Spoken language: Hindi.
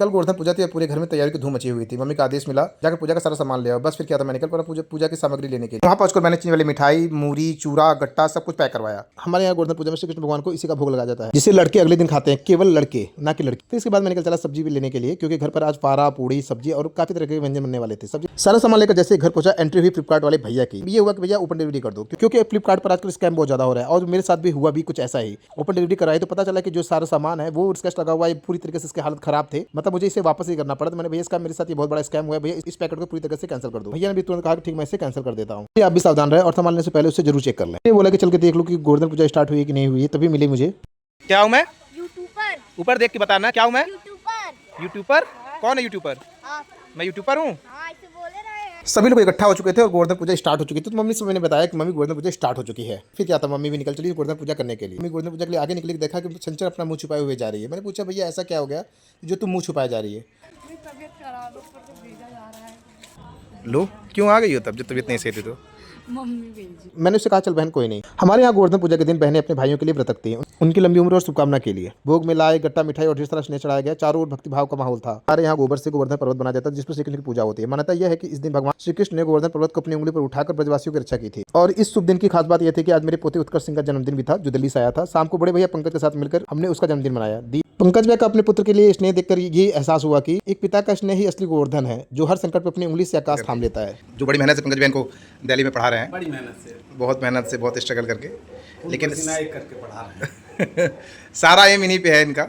कल गोवर्धन पूजा थी, पूरे घर में तैयारी की धूम मची हुई थी। मम्मी का आदेश मिला जाकर पूजा का सारा सामान ले आओ। बस फिर क्या था, मैं निकल पड़ा पूजा की सामग्री लेने के लिए। वहाँ पहुंचकर मैंने चीनी वाली मिठाई, मूरी, चूरा, गट्टा सब कुछ पैक करवाया। हमारे यहाँ गोवर्धन पूजा में श्री कृष्ण भगवान को इसी का भोग लगाया जाता है, जिसे लड़के अगले दिन खाते हैं, केवल लड़के, ना कि लड़की। फिर इसके बाद मैं निकल चला सब्जी भी लेने के लिए, क्योंकि घर पर आज पारा, पूड़ी, सब्जी और काफी तरह के व्यंजन बनने वाले थे। सब्जी सारा सामान लेकर जैसे घर पहुंचा, एंट्री हुई फ्लिपकार्ट वाले भैया की। ये हुआ कि भैया ओपन डिलीवरी कर दो, क्योंकि फ्लिपकार्ट पर आजकल स्कैम बहुत ज्यादा हो रहा है और मेरे साथ भी हुआ भी कुछ ऐसा ही। ओपन डिलीवरी कराई तो पता चला कि जो सारा सामान है वो स्केच लगा हुआ है, पूरी तरीके से इसके हालत खराब थे, मतलब मुझे इसे वापस ही करना पड़ा। तो मैंने भैया इसका मेरे साथ ये बहुत बड़ा स्कैम हुआ है, भैया इस पैकेट को पूरी तरह से कैंसिल कर दो। भैया ने भी तुरंत कहा कि ठीक, मैं इसे कैंसिल कर देता हूँ। आप भी सावधान रहे और संभालने से पहले उससे जरूर चेक कर लें। ये बोला कि चल के देख लो कि गोवर्धन पूजा स्टार्ट हुई कि नहीं हुई, तभी मिली मुझे। क्या हूँ मैं? यूट्यूबर। ऊपर देख के बताना क्या हूँ मैं? यूट्यूबर। यूट्यूबर? कौन है यूट्यूबर? मैं यूट्यूबर हूँ। सभी लोग इकट्ठा हो चुके थे और गोवर्धन पूजा स्टार्ट हो चुकी थी। तो मम्मी से मैंने बताया कि मम्मी गोवर्धन पूजा स्टार्ट हो चुकी है। फिर क्या था, मम्मी भी निकल चली गोवर्धन पूजा करने के लिए। मम्मी गोवर्धन पूजा के लिए आगे निकली, देखा कि चंचल अपना मुंह छुपाए हुए जा रही है। मैंने पूछा भैया ऐसा क्या हो गया जो तुम मुंह छुपाए जा रही है? तबीयत खराब है, ऊपर से भेजा जा रहा है। लो क्यों आ गई हो तब, जब तबीयत नहीं सही थी तो? मम्मी भेजी। मैंने उससे कहा चल बहन कोई नहीं। हमारे यहाँ गोवर्धन पूजा के दिन बहनें अपने भाइयों के लिए व्रत रखती हैं, उनकी लंबी उम्र और शुभकामना के लिए। भोग में लाए गट्टा, मिठाई और ढेर सारा स्नेह चढ़ाया गया। चारों ओर भक्ति भाव का माहौल था। हमारे यहाँ गोबर से गोवर्धन पर्वत बनाया जाता है, जिस पर श्री कृष्ण की पूजा होती है। मान्यता यह है कि इस दिन भगवान श्री कृष्ण ने गोवर्धन पर्वत को अपनी उंगली पर उठाकर ब्रजवासियों की रक्षा की थी। और इस शुभ दिन की खास बात यह थी कि आज मेरे पोते उत्कर्ष सिंह का जन्मदिन भी था, जो दिल्ली से आया था। शाम को बड़े भैया पंकज के साथ मिलकर हमने उसका जन्मदिन मनाया। पंकज भैया का अपने पुत्र के लिए स्नेह देखकर ये एहसास हुआ कि एक पिता का स्नेह ही असली गोवर्धन है, जो हर संकट पर अपनी उंगली से आकाश थाम लेता है। जो बड़ी मेहनत से पंकज बहन को दिल्ली में पढ़ा रहे हैं, बड़ी मेहनत से, बहुत स्ट्रगल करके, लेकिन करके पढ़ा रहे हैं। सारा एम इन्हीं पे है इनका।